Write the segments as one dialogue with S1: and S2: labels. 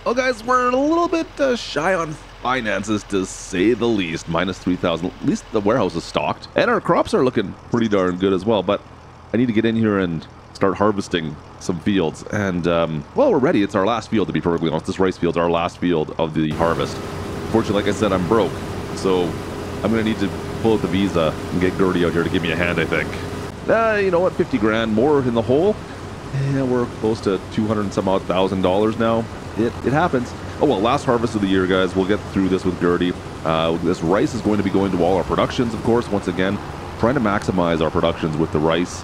S1: Well, guys, we're a little bit shy on finances, to say the least. Minus 3,000. At least the warehouse is stocked. And our crops are looking pretty darn good as well. But I need to get in here and start harvesting some fields. And, well, we're ready. It's our last field, to be perfectly honest. This rice field's our last field of the harvest. Fortunately, like I said, I'm broke. So I'm going to need to pull out the visa and get Gertie out here to give me a hand, I think. You know what? 50 grand more in the hole. Yeah, we're close to 200 and some odd $1,000 now. It happens. Oh, well, last harvest of the year, guys. We'll get through this with Gertie. This rice is going to be going to all our productions, of course, once again. Trying to maximize our productions with the rice.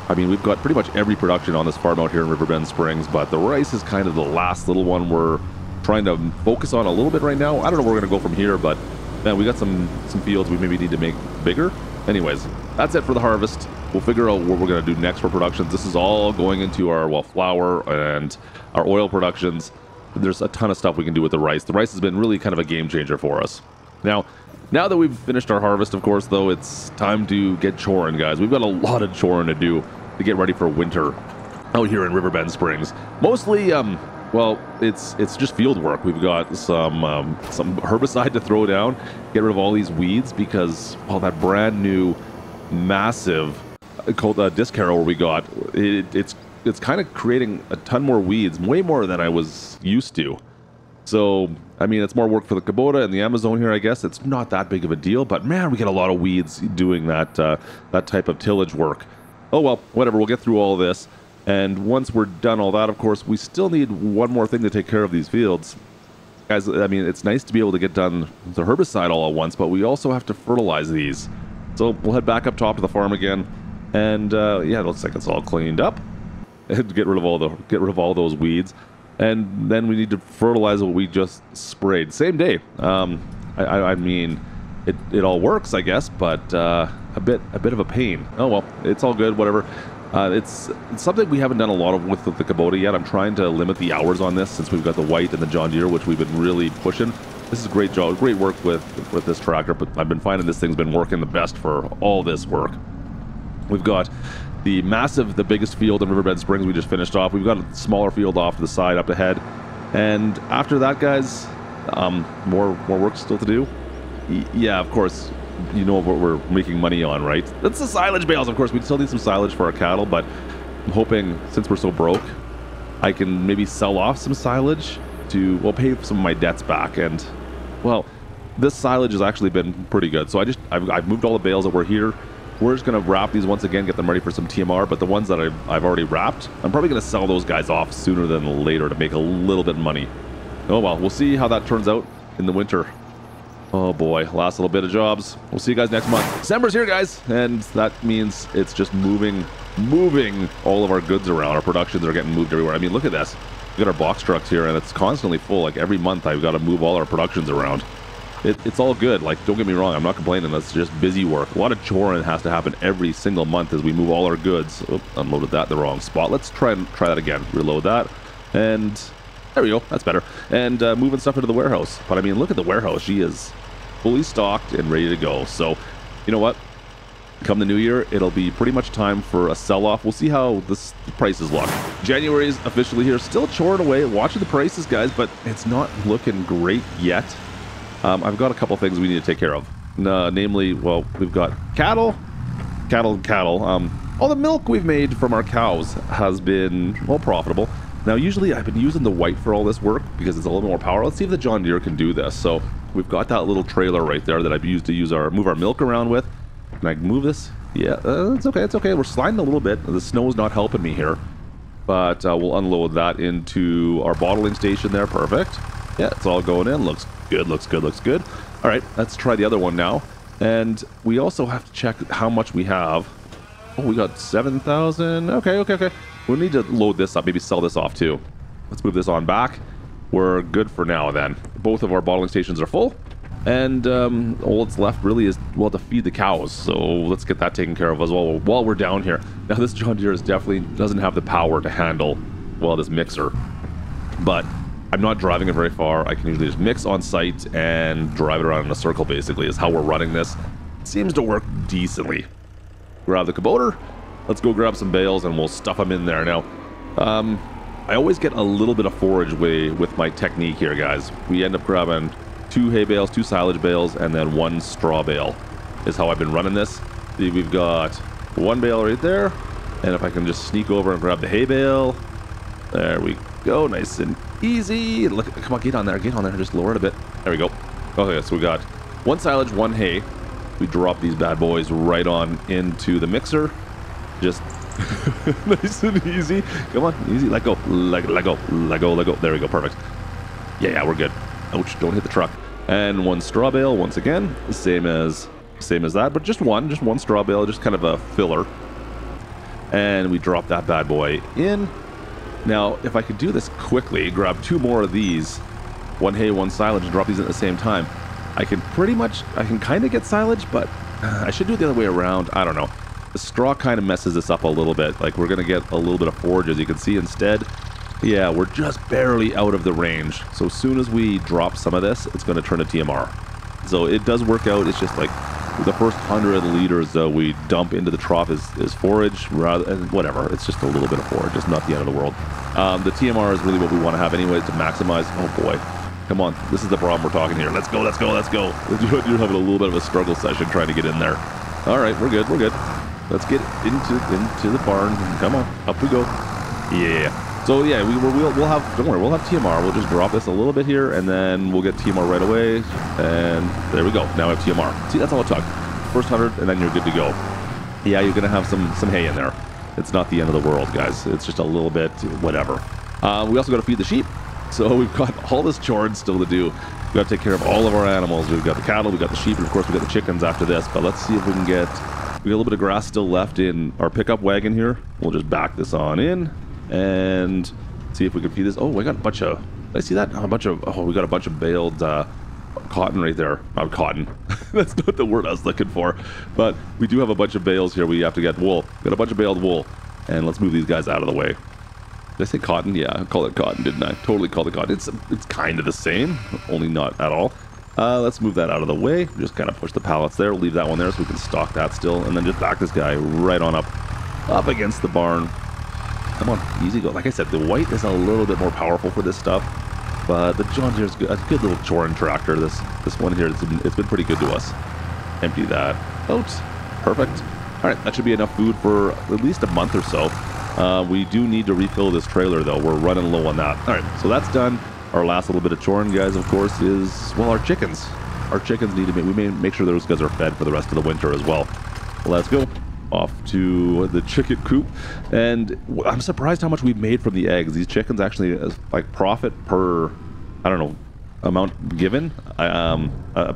S1: I mean, we've got pretty much every production on this farm out here in Riverbend Springs, but the rice is kind of the last little one we're trying to focus on a little bit right now. I don't know where we're going to go from here, but man, we got some fields we maybe need to make bigger. Anyways, that's it for the harvest. We'll figure out what we're going to do next for productions. This is all going into our, well, flour and our oil productions. There's a ton of stuff we can do with the rice. The rice has been really kind of a game changer for us. Now that we've finished our harvest, of course, though, it's time to get choring, guys. We've got a lot of choring to do to get ready for winter out here in Riverbend Springs. Mostly, well, it's just field work. We've got some herbicide to throw down, get rid of all these weeds, because, well, that brand new massive disc harrower we got, it's kind of creating a ton more weeds, way more than I was used to. So, I mean, it's more work for the Kubota and the Amazon here, I guess. It's not that big of a deal, but man, we get a lot of weeds doing that type of tillage work. Oh well, whatever, we'll get through all this. And once we're done all that, of course, we still need one more thing to take care of these fields. Guys, I mean, it's nice to be able to get done the herbicide all at once, but we also have to fertilize these. So we'll head back up top to the farm again. And yeah, it looks like it's all cleaned up. And get rid of all those weeds. And then we need to fertilize what we just sprayed. Same day. I mean, it all works, I guess, but a bit of a pain. Oh well, it's all good, whatever. It's something we haven't done a lot of with the Kubota yet. I'm trying to limit the hours on this since we've got the white and the John Deere, which we've been really pushing. This is a great job, great work with this tractor, but I've been finding this thing's been working the best for all this work. We've got the biggest field in Riverbend Springs we just finished off. We've got a smaller field off to the side up ahead. And after that, guys, more work still to do. Yeah, of course, you know what we're making money on, right? That's the silage bales, of course. We still need some silage for our cattle, but I'm hoping, since we're so broke, I can maybe sell off some silage to, well, pay some of my debts back. And, well, this silage has actually been pretty good. So I've moved all the bales that were here. We're just going to wrap these once again, get them ready for some TMR, but the ones that I've already wrapped, I'm probably going to sell those guys off sooner than later to make a little bit of money. Oh well, we'll see how that turns out in the winter. Oh boy, last little bit of jobs. We'll see you guys next month. December's here, guys, and that means it's just moving all of our goods around. Our productions are getting moved everywhere. I mean, look at this. We got our box trucks here, and it's constantly full. Like every month, I've got to move all our productions around. It's all good. Like, don't get me wrong, I'm not complaining. That's just busy work. A lot of choring has to happen every single month as we move all our goods. Oh, unloaded that in the wrong spot. Let's try that again. Reload that, and there we go. That's better. And moving stuff into the warehouse. But I mean, look at the warehouse. She is fully stocked and ready to go. So, you know what? Come the new year, it'll be pretty much time for a sell-off. We'll see how the prices look. January is officially here. Still choring away, watching the prices, guys, but it's not looking great yet. I've got a couple things we need to take care of. Namely, well, we've got cattle. All the milk we've made from our cows has been, well, profitable. Now, usually I've been using the white for all this work because it's a little bit more power. Let's see if the John Deere can do this. So we've got that little trailer right there that I've used to move our milk around with. Can I move this? Yeah, it's okay. It's okay. We're sliding a little bit. The snow's not helping me here. But we'll unload that into our bottling station there. Perfect. Yeah, it's all going in. Looks good, looks good, looks good. All right, let's try the other one now. And we also have to check how much we have. Oh, we got 7,000. Okay. We'll need to load this up, maybe sell this off too. Let's move this on back. We're good for now then. Both of our bottling stations are full. And all that's left really is, well, to feed the cows. So let's get that taken care of as well while we're down here. Now, this John Deere definitely doesn't have the power to handle, well, this mixer. But I'm not driving it very far. I can usually just mix on site and drive it around in a circle, basically, is how we're running this. It seems to work decently. Grab the Kubota. Let's go grab some bales and we'll stuff them in there. Now, I always get a little bit of forage with my technique here, guys. We end up grabbing 2 hay bales, 2 silage bales, and then 1 straw bale is how I've been running this. See, we've got 1 bale right there, and if I can just sneak over and grab the hay bale, there we go, nice and easy. Look, come on, get on there, just lower it a bit. There we go. Okay, so we got 1 silage, 1 hay. We drop these bad boys right on into the mixer. Just nice and easy. Come on, easy. Let go. Let go. There we go. Perfect. Yeah, we're good. Ouch! Don't hit the truck. And 1 straw bale once again, same as that, but just one straw bale, just kind of a filler. And we drop that bad boy in. Now, if I could do this quickly, grab 2 more of these, 1 hay, 1 silage, and drop these at the same time, I can kind of get silage, but I should do it the other way around. I don't know. The straw kind of messes this up a little bit. Like, we're going to get a little bit of forage, as you can see. Instead, yeah, we're just barely out of the range. So as soon as we drop some of this, it's going to turn to TMR. So it does work out. It's just like the first 100 liters we dump into the trough is forage, and whatever. It's just a little bit of forage. It's not the end of the world. The TMR is really what we want to have anyways to maximize. Oh boy. Come on. This is the problem we're talking here. Let's go. You're having a little bit of a struggle session trying to get in there. All right, we're good. Let's get into the barn. Come on, up we go. Yeah. So yeah, we'll have. Don't worry, we'll have TMR. We'll just drop this a little bit here, and then we'll get TMR right away. And there we go. Now we have TMR. See, that's all it took. First 100, and then you're good to go. Yeah, you're gonna have some hay in there. It's not the end of the world, guys. It's just a little bit, whatever. We also got to feed the sheep. So we've got all this chores still to do. We've got to take care of all of our animals. We've got the cattle, we've got the sheep, and of course we've got the chickens after this. But let's see if we can get. We got a little bit of grass still left in our pickup wagon here. We'll just back this on in and see if we can feed this. Oh, we got a bunch of. Did I see that? We got a bunch of baled cotton right there. Not cotton. That's not the word I was looking for. But we do have a bunch of bales here. We have to get wool. Got a bunch of baled wool, and let's move these guys out of the way. Did I say cotton? Yeah, I called it cotton, didn't I? Totally called it cotton. It's kind of the same, only not at all. Let's move that out of the way. Just kind of push the pallets there. We'll leave that one there so we can stock that still, and then just back this guy right on up against the barn. Come on, easy go. Like I said, the white is a little bit more powerful for this stuff, but the John Deere's good. A good little choring tractor. This one here, it's been pretty good to us. Empty that out. Perfect. All right, that should be enough food for at least a month or so. We do need to refill this trailer, though. We're running low on that. All right, so that's done. Our last little bit of choring, guys, of course, is, well, our chickens. Our chickens need to be, we may make sure those guys are fed for the rest of the winter as well. Let's go off to the chicken coop. And I'm surprised how much we've made from the eggs. These chickens actually, like, profit per, I don't know, amount given.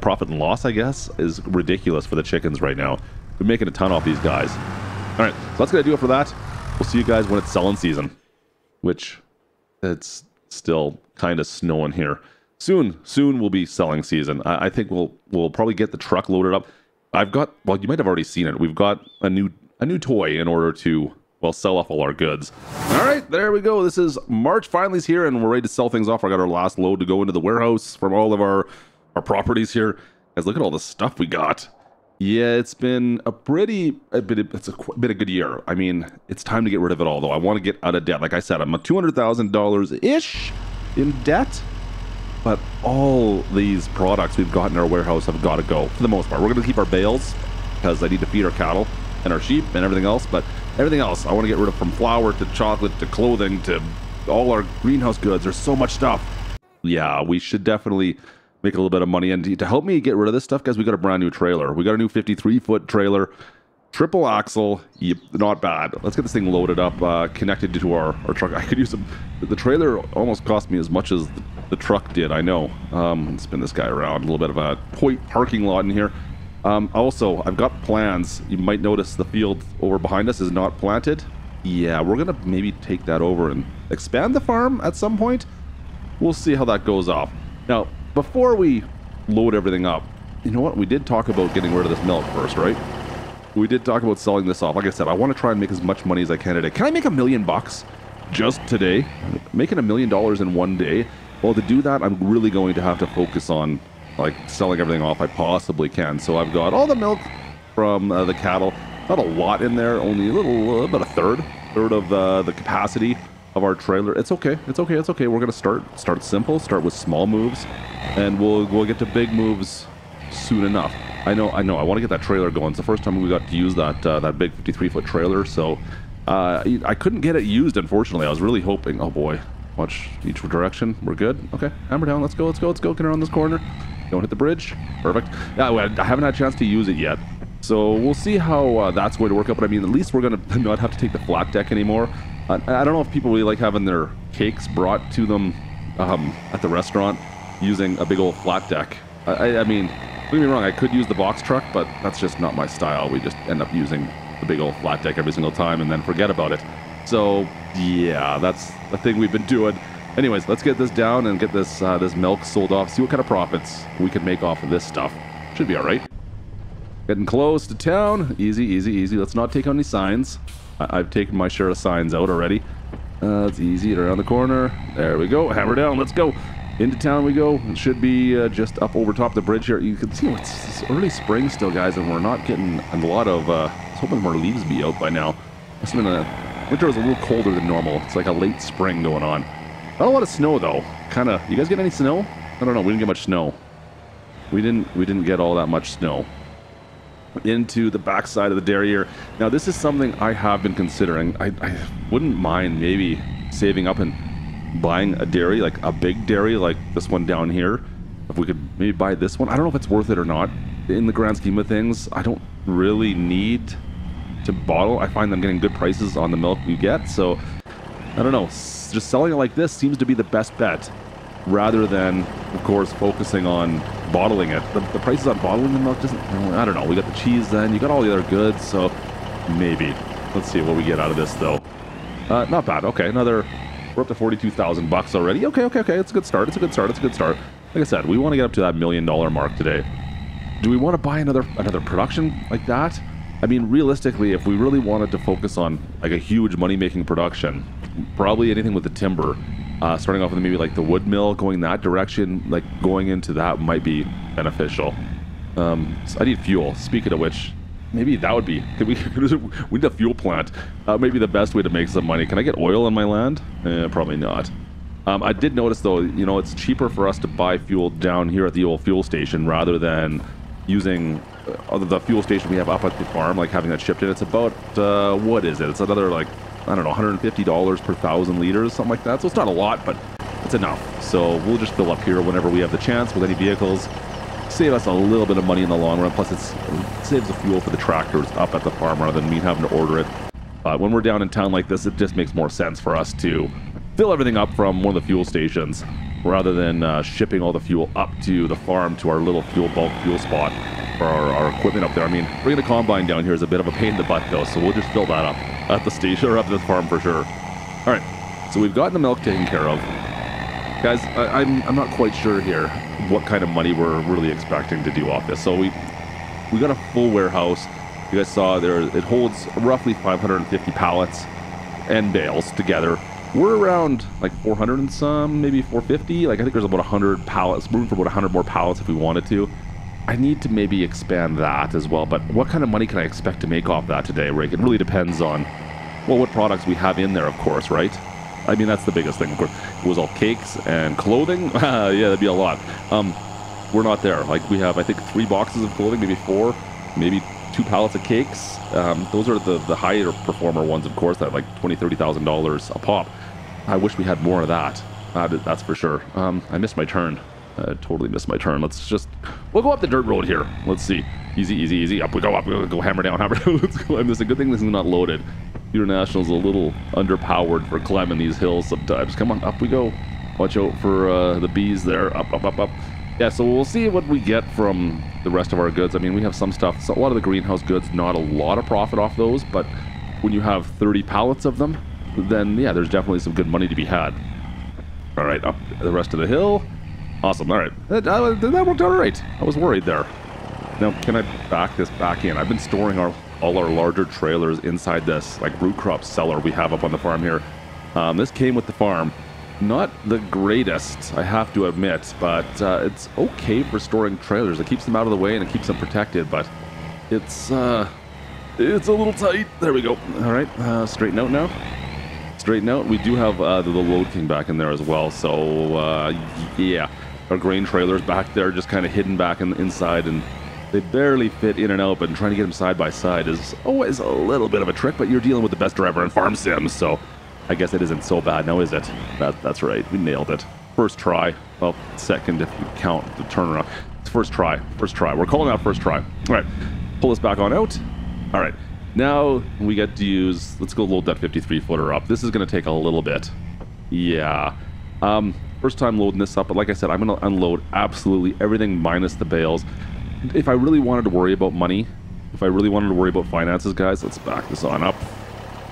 S1: Profit and loss, I guess, is ridiculous for the chickens right now. We're making a ton off these guys. All right, so that's going to do it for that. We'll see you guys when it's selling season, which it's still kind of snowing here. Soon will be selling season. I think we'll probably get the truck loaded up. I've got, well, you might have already seen it. We've got a new toy in order to, well, sell off all our goods. All right, there we go. This is March finally is here, and we're ready to sell things off. I got our last load to go into the warehouse from all of our properties here. Guys, look at all the stuff we got. Yeah, it's been a been a good year. I mean, it's time to get rid of it all, though. I want to get out of debt. Like I said, I'm a $200,000-ish in debt, but all these products we've got in our warehouse have got to go for the most part. We're going to keep our bales because I need to feed our cattle and our sheep and everything else, but everything else I want to get rid of, from flour to chocolate to clothing to all our greenhouse goods. There's so much stuff. Yeah, we should definitely make a little bit of money. And to help me get rid of this stuff, guys, we got a brand new trailer. We got a new 53-foot trailer, triple axle. Yep, not bad. Let's get this thing loaded up, connected to our truck. I could use some. The trailer almost cost me as much as the truck did. I know. Spin this guy around. A little bit of a parking lot in here. Also, I've got plans. You might notice the field over behind us is not planted. Yeah, we're gonna maybe take that over and expand the farm at some point. We'll see how that goes off. Now, before we load everything up, you know what? We did talk about getting rid of this milk first, right? We did talk about selling this off. Like I said, I want to try and make as much money as I can today. Can I make $1 million just today? Making $1 million in one day? Well, to do that, I'm really going to have to focus on, like, selling everything off I possibly can. So I've got all the milk from the cattle. Not a lot in there, only a little, about a third of the capacity. of our trailer. It's okay. It's okay. It's okay. We're gonna start simple. Start with small moves, and we'll get to big moves soon enough. I know. I want to get that trailer going. It's the first time we got to use that that big 53-foot trailer. So I couldn't get it used, unfortunately. I was really hoping. Oh boy. Watch each direction. We're good. Okay. Hammer down. Let's go. Let's go. Let's go. Get around this corner. Don't hit the bridge. Perfect. Yeah. I haven't had a chance to use it yet. So we'll see how that's going to work out. But I mean, at least we're going to not have to take the flat deck anymore. I don't know if people really like having their cakes brought to them at the restaurant using a big old flat deck. I mean, don't get me wrong, I could use the box truck, but that's just not my style. We just end up using the big old flat deck every single time and then forget about it. So yeah, that's the thing we've been doing. Anyways, let's get this down and get this this milk sold off. See what kind of profits we can make off of this stuff. Should be all right. Getting close to town. Easy, easy, easy. Let's not take on any signs. I've taken my share of signs out already. It's easy. Around the corner. There we go. Hammer down. Let's go. Into town we go. It should be just up over top the bridge here. You can see it's early spring still, guys, and we're not getting a lot of... I was hoping more leaves be out by now. Winter was a little colder than normal. It's like a late spring going on. Not a lot of snow, though. Kind of... You guys get any snow? I don't know. We didn't get much snow. We didn't get all that much snow. Into the backside of the dairy here. Now this is something I have been considering. I wouldn't mind maybe saving up and buying a dairy, like a big dairy like this one down here. If we could maybe buy this one. I don't know if it's worth it or not. In the grand scheme of things, I don't really need to bottle. I find I'm getting good prices on the milk we get, so I don't know. Just selling it like this seems to be the best bet, rather than, of course, focusing on bottling it. The prices on bottling the milk doesn't... I don't know. We got the cheese then. You got all the other goods, so maybe. Let's see what we get out of this, though. Not bad. Okay, another... We're up to 42,000 bucks already. Okay. It's a good start. It's a good start. Like I said, we want to get up to that $1 million mark today. Do we want to buy another production like that? I mean, realistically, if we really wanted to focus on like a huge money-making production, probably anything with the timber, starting off with maybe like the wood mill, going that direction, like going into that might be beneficial. So I need fuel. Speaking of which, maybe that would be... we need a fuel plant. Maybe the best way to make some money. Can I get oil on my land? Probably not. I did notice, though, you know, it's cheaper for us to buy fuel down here at the old fuel station rather than using the fuel station we have up at the farm, like having that shipped in. It's about, what is it? It's another, like, I don't know, $150 per 1,000 liters, something like that. So it's not a lot, but it's enough. So we'll just fill up here whenever we have the chance with any vehicles. Save us a little bit of money in the long run. Plus, it saves the fuel for the tractors up at the farm rather than me having to order it. When we're down in town like this, it just makes more sense for us to fill everything up from one of the fuel stations rather than shipping all the fuel up to the farm to our little bulk fuel spot for our equipment up there. I mean, bringing the combine down here is a bit of a pain in the butt, though, so we'll just fill that up at the station or up at the farm for sure. All right, so we've gotten the milk taken care of. Guys, I'm not quite sure here what kind of money we're really expecting to do off this. So we got a full warehouse. You guys saw there, it holds roughly 550 pallets and bales together. We're around like 400 and some, maybe 450. Like I think there's about 100 pallets, room for about 100 more pallets if we wanted to. I need to maybe expand that as well. But what kind of money can I expect to make off that today, Rick? It really depends on, well, what products we have in there, of course, right? I mean, that's the biggest thing, of course. It was all cakes and clothing. Yeah, that'd be a lot. We're not there. Like, we have, I think, 3 boxes of clothing, maybe 4, maybe 2 pallets of cakes. Those are the higher performer ones, of course, that like $20,000, $30,000 a pop. I wish we had more of that. That's for sure. I missed my turn. I totally missed my turn. We'll go up the dirt road here. Let's see. Easy, easy, easy. Up we go, up we go. Hammer down, hammer down. Let's climb this. A good thing this is not loaded. International's a little underpowered for climbing these hills sometimes. Come on, up we go. Watch out for the bees there. Up, up, up, up. Yeah, so we'll see what we get from the rest of our goods. I mean, we have some stuff. So a lot of the greenhouse goods, not a lot of profit off those, but when you have 30 pallets of them, then yeah, there's definitely some good money to be had. All right, up the rest of the hill. Awesome. All right, that worked out all right. I was worried there. Now, can I back this back in? I've been storing all our larger trailers inside this like root crop cellar we have up on the farm here. This came with the farm. Not the greatest, I have to admit, but it's okay for storing trailers. It keeps them out of the way and it keeps them protected, but it's a little tight. There we go. All right, straighten out now. straighten out. We do have the load king back in there as well. So yeah, our grain trailer's back there, just kind of hidden back inside, and they barely fit in and out. But trying to get them side by side is always a little bit of a trick. But you're dealing with the best driver in farm sims, so I guess it isn't so bad now, is it? That's right. We nailed it. First try. Well, second if you count the turnaround. It's first try. First try. We're calling out first try. All right. Pull this back on out. All right. Now we get to use, let's go load that 53 footer up. This is going to take a little bit. Yeah. First time loading this up, but like I said, I'm going to unload absolutely everything minus the bales. If I really wanted to worry about money, if I really wanted to worry about finances, guys, let's back this on up.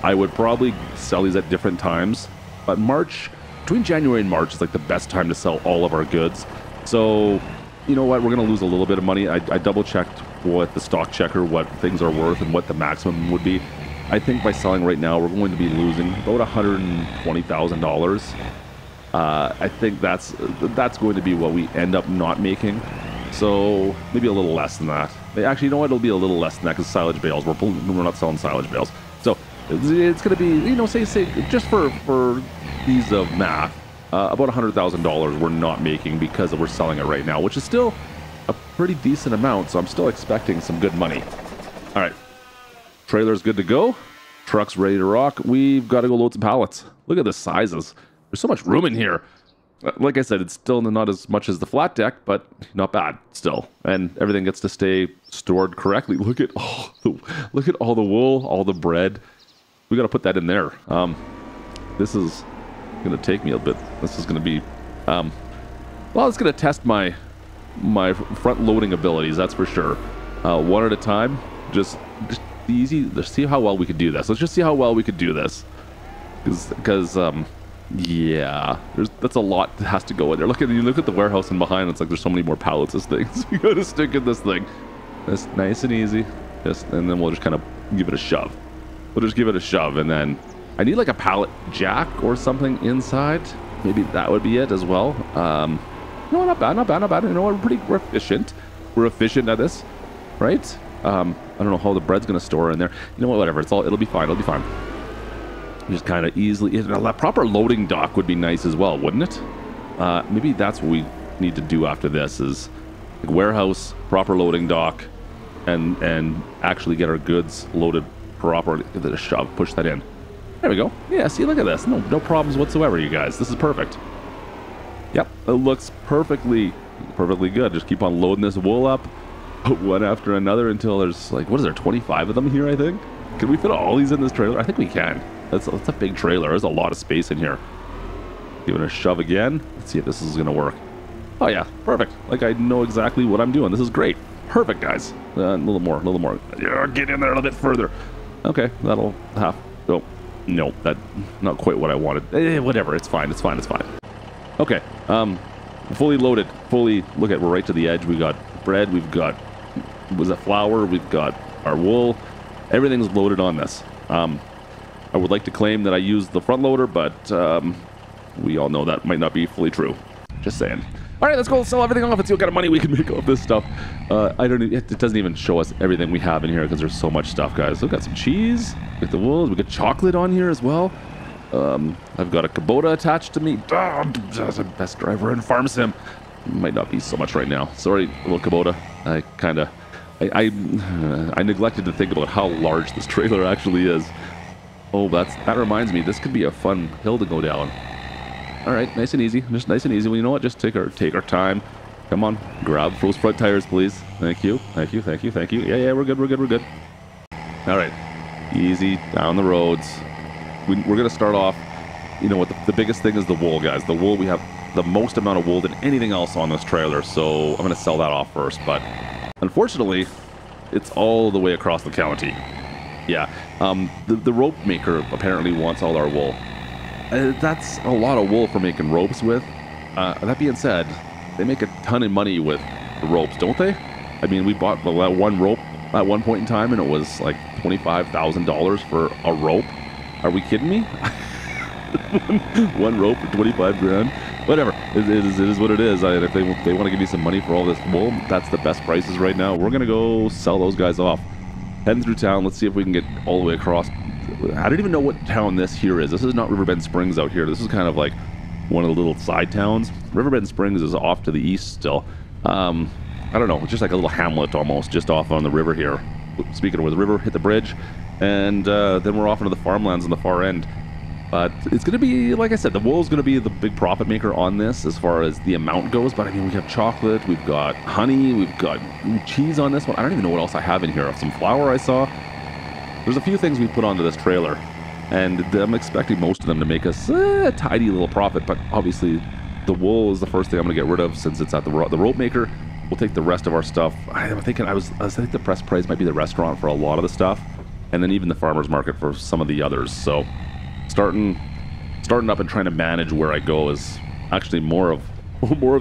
S1: I would probably sell these at different times, but March, between January and March is like the best time to sell all of our goods. So, you know what, we're going to lose a little bit of money. I double checked with the stock checker what things are worth and what the maximum would be. I think by selling right now, we're going to be losing about $120,000. I think that's going to be what we end up not making. So maybe a little less than that. Actually, you know what? It'll be a little less than that because silage bales. We're not selling silage bales. So it's going to be, you know, say just for ease of math, about $100,000 we're not making because we're selling it right now, which is still a pretty decent amount. So I'm still expecting some good money. All right, trailer's good to go. Truck's ready to rock. We've got to go load some pallets. Look at the sizes. There's so much room in here. Like I said, it's still not as much as the flat deck, but not bad still. And everything gets to stay stored correctly. Look at all the wool, all the bread. We got to put that in there. This is going to take me a bit. This is going to be, well, it's going to test my front loading abilities. That's for sure. One at a time. Just easy. Let's see how well we could do this. Let's just see how well we could do this. Because yeah, that's a lot that has to go in there. You look at the warehouse and behind. It's like there's so many more pallets. This thing. So we got to stick in this thing. That's nice and easy. And then we'll just kind of give it a shove. We'll just give it a shove, and then I need like a pallet jack or something inside. Maybe that would be it as well. No, not bad, not bad, not bad. You know what? We're efficient. We're efficient at this, right? I don't know how the bread's gonna store in there. You know what? Whatever. It'll be fine. It'll be fine. Just kind of easily. A proper loading dock would be nice as well, wouldn't it? Maybe that's what we need to do after this: is like warehouse, proper loading dock, and actually get our goods loaded properly. Give it a shove. Push that in. There we go. Yeah. See, look at this. No problems whatsoever, you guys. This is perfect. Yep. It looks perfectly good. Just keep on loading this wool up, one after another until there's like, what is there? 25 of them here, I think. Can we fit all these in this trailer? I think we can. That's a big trailer. There's a lot of space in here. Give it a shove again. Let's see if this is going to work. Oh, yeah. Perfect. Like, I know exactly what I'm doing. This is great. Perfect, guys. A little more. Yeah, get in there a little bit further. Okay, that'll have... Oh, no, that's not quite what I wanted. Whatever. It's fine. Okay. Fully loaded. Look at, we're right to the edge. We got bread. We've got... Was it flour? We've got our wool. Everything's loaded on this. I would like to claim that I used the front loader, but we all know that might not be fully true. Just saying. All right, let's go sell everything off and see what kind of money we can make off this stuff. It doesn't even show us everything we have in here because there's so much stuff, guys. We've got some cheese, we got the wool, we got chocolate on here as well. I've got a Kubota attached to me. That's the best driver in farm sim. Might not be so much right now. Sorry, little Kubota. I neglected to think about how large this trailer actually is. Oh, that reminds me. This could be a fun hill to go down. All right, nice and easy. Just nice and easy. Well, you know what? Just take our time. Come on, grab those front tires, please. Thank you. Yeah, we're good. All right, easy down the roads. We're gonna start off. You know what? The biggest thing is the wool, guys. The wool. We have the most amount of wool than anything else on this trailer, so I'm gonna sell that off first. But unfortunately, it's all the way across the county. Yeah, the rope maker apparently wants all our wool. That's a lot of wool for making ropes with. That being said, they make a ton of money with the ropes, don't they? I mean, we bought one rope at one point in time, and it was like $25,000 for a rope. Are we kidding me? One rope for 25 grand? Whatever. It is what it is. If they want to give me some money for all this wool, that's the best prices right now. We're going to go sell those guys off. Heading through town. Let's see if we can get all the way across. I don't even know what town this here is. This is not Riverbend Springs out here. This is kind of like one of the little side towns. Riverbend Springs is off to the east still. I don't know. It's just like a little hamlet almost, just off on the river here. Speaking of where the river hit the bridge, and then we're off into the farmlands on the far end. But it's going to be, like I said, the wool is going to be the big profit maker on this as far as the amount goes. But I mean, we have chocolate, we've got honey, we've got cheese on this one. I don't even know what else I have in here. Some flour I saw. There's a few things we put onto this trailer, and I'm expecting most of them to make us a tidy little profit. But obviously, the wool is the first thing I'm going to get rid of since it's at the rope maker. We'll take the rest of our stuff. I'm thinking I think the press price might be the restaurant for a lot of the stuff, and then even the farmer's market for some of the others. So starting up and trying to manage where I go is actually more of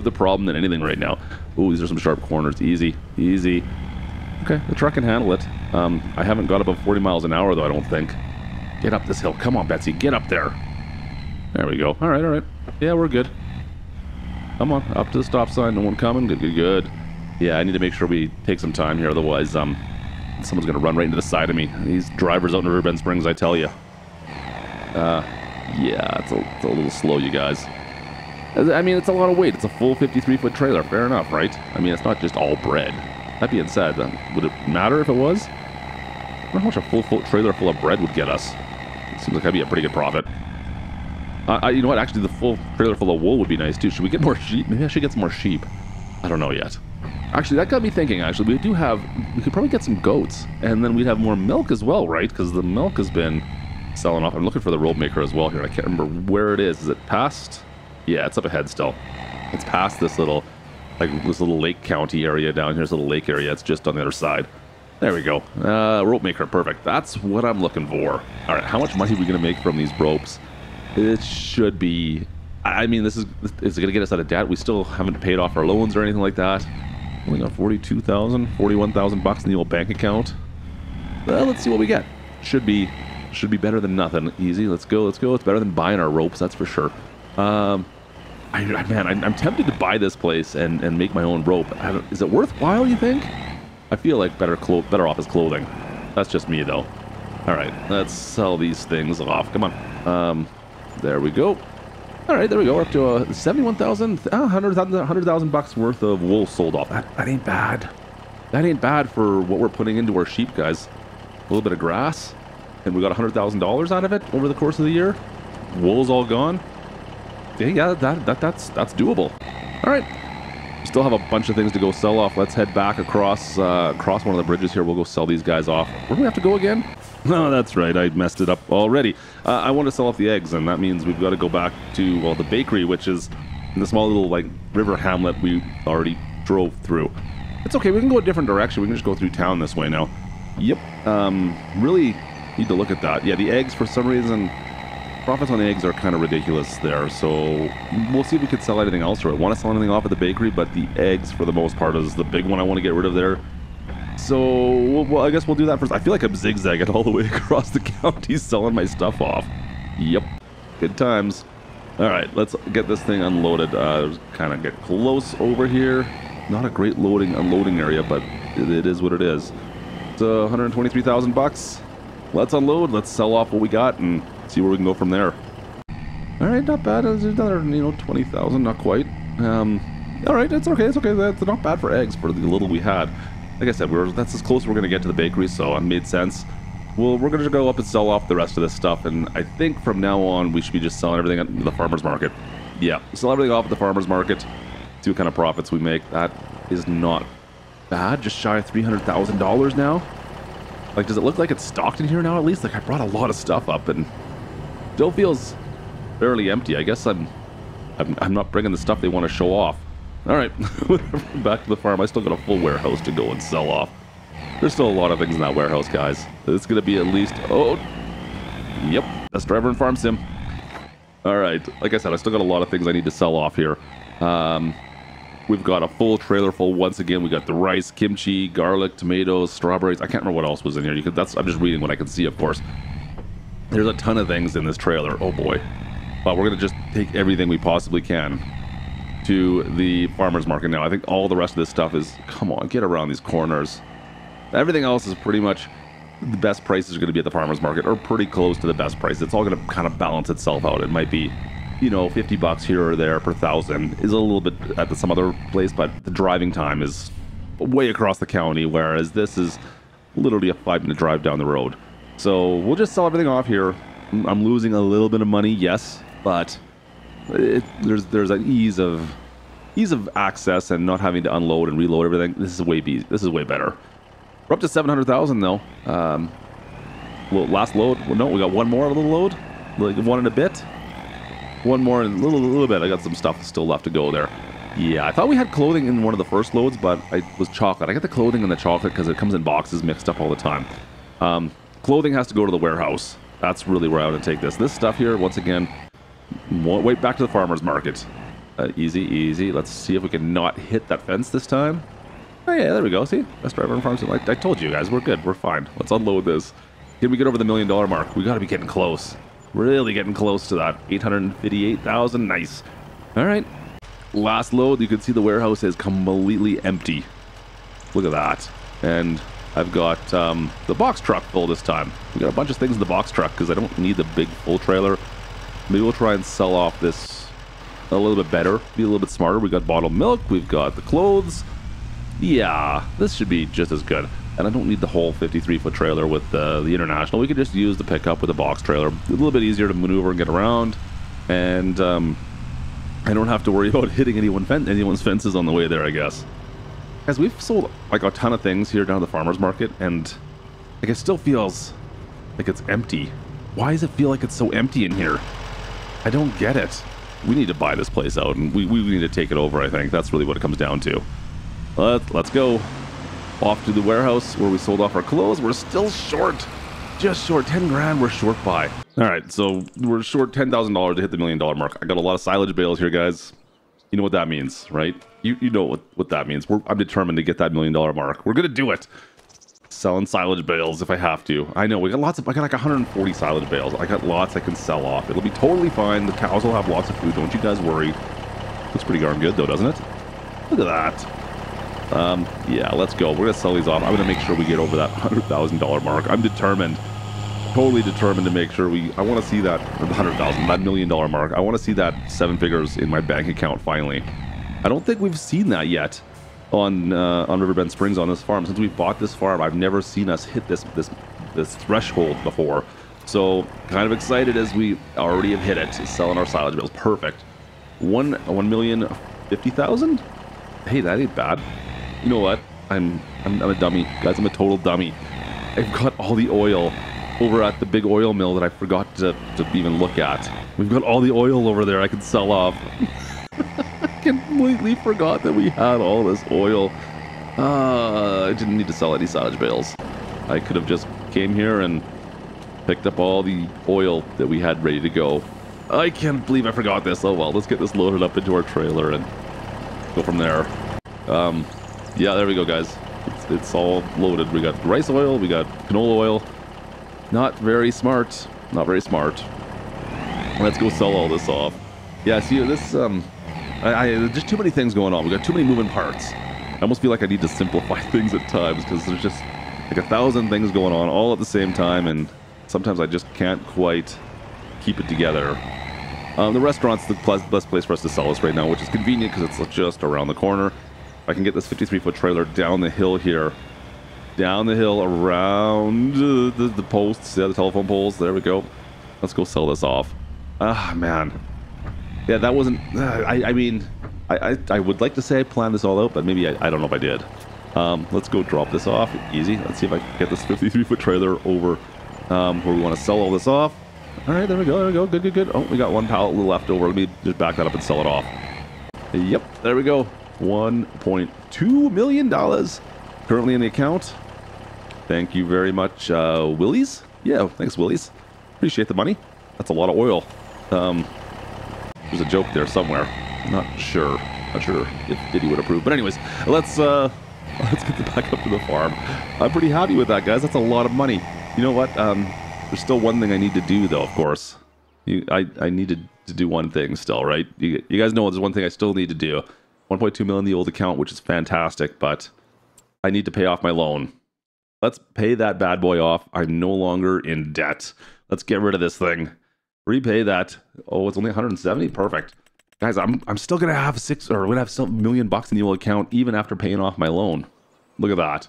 S1: the problem than anything right now. Ooh, these are some sharp corners. Easy. Okay, the truck can handle it. I haven't got above 40 miles an hour though, I don't think. Get up this hill. Come on, Betsy, get up there. There we go. All right. Yeah, we're good. Come on, up to the stop sign. No one coming. Good. Yeah, I need to make sure we take some time here. Otherwise, someone's going to run right into the side of me. These drivers out in Riverbend Springs, I tell you. Yeah, it's a little slow, you guys. I mean, it's a lot of weight. It's a full 53-foot trailer. Fair enough, right? I mean, it's not just all bread. That being said, would it matter if it was? I don't know how much a full trailer full of bread would get us. It seems like that'd be a pretty good profit. You know what? Actually, the full trailer full of wool would be nice, too. Should we get more sheep? Maybe I should get some more sheep. I don't know yet. Actually, that got me thinking, actually. We could probably get some goats, and then we'd have more milk as well, right? Because the milk has been selling off. I'm looking for the rope maker as well here. I can't remember where it is. Is it past? Yeah, it's up ahead still. It's past this little lake county area down here. This little lake area. It's just on the other side. There we go. Rope maker, perfect. That's what I'm looking for. All right, how much money are we going to make from these ropes? It should be... I mean, is it going to get us out of debt? We still haven't paid off our loans or anything like that. Only got $41,000 in the old bank account. Well, let's see what we get. Should be better than nothing. Easy. Let's go. It's better than buying our ropes, that's for sure. Man, I'm tempted to buy this place and make my own rope. Is it worthwhile, you think? I feel like better off as clothing. That's just me, though. All right, let's sell these things off. Come on. There we go. All right, there we go. We're up to 71,000, $100,000 worth of wool sold off. That ain't bad. That ain't bad for what we're putting into our sheep, guys. A little bit of grass, and we got $100,000 out of it over the course of the year. Wool's all gone. Yeah, that's doable. All right. We still have a bunch of things to go sell off. Let's head back across one of the bridges here. We'll go sell these guys off. Where do we have to go again? No, that's right. I messed it up already. I want to sell off the eggs, and that means we've got to go back to, well, the bakery, which is in the small little, like, river hamlet we already drove through. It's okay. We can go a different direction. We can just go through town this way now. Yep. Really need to look at that. Yeah, the eggs, for some reason, profits on the eggs are kind of ridiculous there. So we'll see if we could sell anything else, or I want to sell anything off at the bakery, but the eggs, for the most part, is the big one I want to get rid of there. So, well, I guess we'll do that first. I feel like I'm zigzagging all the way across the county selling my stuff off. Yep. Good times. All right, let's get this thing unloaded. Kind of get close over here. Not a great unloading area, but it is what it is. It's $123,000. Let's unload. Let's sell off what we got and see where we can go from there. All right, not bad. There's another, 20,000, not quite. All right, it's okay. That's not bad for eggs for the little we had. Like I said, that's as close as we're going to get to the bakery, so it made sense. Well, we're going to go up and sell off the rest of this stuff, and I think from now on, we should be just selling everything at the farmer's market. Yeah, sell everything off at the farmer's market, see what kind of profits we make. That is not bad, just shy of $300,000 now. Like, does it look like it's stocked in here now at least? Like, I brought a lot of stuff up, and still feels fairly empty. I guess I'm not bringing the stuff they want to show off. All right, back to the farm. I still got a full warehouse to go and sell off. There's still a lot of things in that warehouse, guys. It's going to be at least... Oh, yep, best driver in Farm Sim. All right, like I said, I still got a lot of things I need to sell off here. We've got a full trailer full once again. We got the rice, kimchi, garlic, tomatoes, strawberries. I can't remember what else was in here. I'm just reading what I can see, of course. There's a ton of things in this trailer. Oh, boy. But we're going to just take everything we possibly can to the farmer's market now. I think all the rest of this stuff is... Come on, get around these corners. Everything else is pretty much the best prices are going to be at the farmer's market, or pretty close to the best price. It's all going to kind of balance itself out. It might be, you know, $50 here or there per thousand is a little bit at some other place, but the driving time is way across the county, whereas this is literally a 5-minute drive down the road. So we'll just sell everything off here. I'm losing a little bit of money, yes, but there's an ease of access and not having to unload and reload everything. This is way better. We're up to 700,000 though. Well, last load. Well, no, we got one more little load, like one and a bit. One more and a little bit. I got some stuff still left to go there. Yeah, I thought we had clothing in one of the first loads, but it was chocolate. I got the clothing and the chocolate because it comes in boxes mixed up all the time. Clothing has to go to the warehouse. That's really where I want to take this. This stuff here, once again, wait back to the farmer's market. Easy. Let's see if we can not hit that fence this time. Oh yeah, there we go. See? Best driver on farms. I told you guys, we're good. We're fine. Let's unload this. Can we get over the $1 million mark? We got to be getting close. Really getting close to that. 858,000. Nice. All right. Last load. You can see the warehouse is completely empty. Look at that. And I've got the box truck full this time. We got a bunch of things in the box truck because I don't need the big full trailer. Maybe we'll try and sell off this a little bit better. Be a little bit smarter. We got bottled milk. We've got the clothes. Yeah, this should be just as good. And I don't need the whole 53-foot trailer with the International. We could just use the pickup with a box trailer. A little bit easier to maneuver and get around. And I don't have to worry about hitting anyone's fences on the way there, I guess. As we've sold like a ton of things here down at the farmer's market, and like it still feels like it's empty. Why does it feel like it's so empty in here? I don't get it. We need to buy this place out, and we need to take it over, I think. That's really what it comes down to. Let's go off to the warehouse where we sold off our clothes. We're still short. Just short. 10 grand we're short by. All right, so we're short $10,000 to hit the $1 million mark. I got a lot of silage bales here, guys. You know what that means, right? You know what that means. I'm determined to get that $1 million mark. We're going to do it. Selling silage bales if I have to. I know, I got like 140 silage bales. I got lots I can sell off. It'll be totally fine. The cows will have lots of food. Don't you guys worry. Looks pretty darn good though, doesn't it? Look at that. Yeah, let's go. We're going to sell these off. I'm going to make sure we get over that $100,000 mark. I'm determined. Totally determined to make sure I want to see that, or the 100,000, that $1 million mark. I want to see that 7 figures in my bank account finally. I don't think we've seen that yet on Riverbend Springs on this farm. Since we bought this farm, I've never seen us hit this threshold before. So kind of excited as we already have hit it. Selling our silage bales. Perfect. 1,050,000? Hey, that ain't bad. You know what? I'm a dummy. Guys, I'm a total dummy. I've got all the oil over at the big oil mill that I forgot to even look at. We've got all the oil over there I can sell off. I completely forgot that we had all this oil. I didn't need to sell any silage bales. I could have just came here and picked up all the oil that we had ready to go. I can't believe I forgot this. Oh well, let's get this loaded up into our trailer and go from there. Yeah, there we go, guys. It's all loaded. We got rice oil, we got canola oil. Not very smart. Not very smart. Let's go sell all this off. Yeah, see, this, just too many things going on. We got too many moving parts. I almost feel like I need to simplify things at times because there's just like 1,000 things going on all at the same time, and sometimes I just can't quite keep it together. The restaurant's the best place for us to sell this right now, which is convenient because it's just around the corner. If I can get this 53-foot trailer down the hill here, down the hill around the posts, yeah, the telephone poles. There we go. Let's go sell this off. Ah, man. Yeah, that wasn't... I mean, I would like to say I planned this all out, but maybe I don't know if I did. Let's go drop this off. Easy. Let's see if I can get this 53-foot trailer over where we want to sell all this off. All right, there we go. There we go. Good, good, good. Oh, we got one pallet left over. Let me just back that up and sell it off. Yep, there we go. $1.2 million currently in the account. Thank you very much, Willie's. Yeah, thanks, Willie's. Appreciate the money. That's a lot of oil. There's a joke there somewhere. Not sure if Diddy would approve. But anyways, let's get back up to the farm. I'm pretty happy with that, guys. That's a lot of money. You know what? There's still one thing I need to do, though. Of course, I needed to do one thing still, right? You guys know there's one thing I still need to do. 1.2 million in the old account, which is fantastic, but I need to pay off my loan. Let's pay that bad boy off. I'm no longer in debt. Let's get rid of this thing. Repay that. Oh, it's only 170. Perfect. Guys, I'm still gonna have some $1 million in the old account even after paying off my loan. Look at that.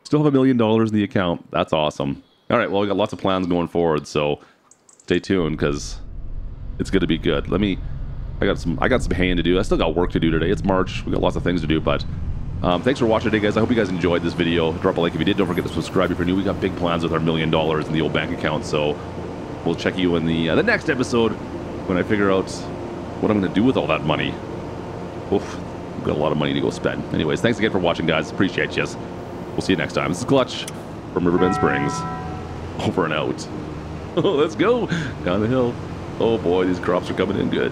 S1: Still have $1 million in the account. That's awesome. All right, well, we got lots of plans going forward, so stay tuned because it's gonna be good. I got some haying to do. I still got work to do today. It's March. We got lots of things to do, but thanks for watching today, guys. I hope you guys enjoyed this video. Drop a like if you did. Don't forget to subscribe if you're new. We got big plans with our $1 million in the old bank account, so we'll check you in the next episode when I figure out what I'm going to do with all that money. Oof, I've got a lot of money to go spend. Anyways, thanks again for watching, guys. Appreciate you. We'll see you next time. This is Klutch from Riverbend Springs. Over and out. Let's go down the hill. Oh boy, these crops are coming in good.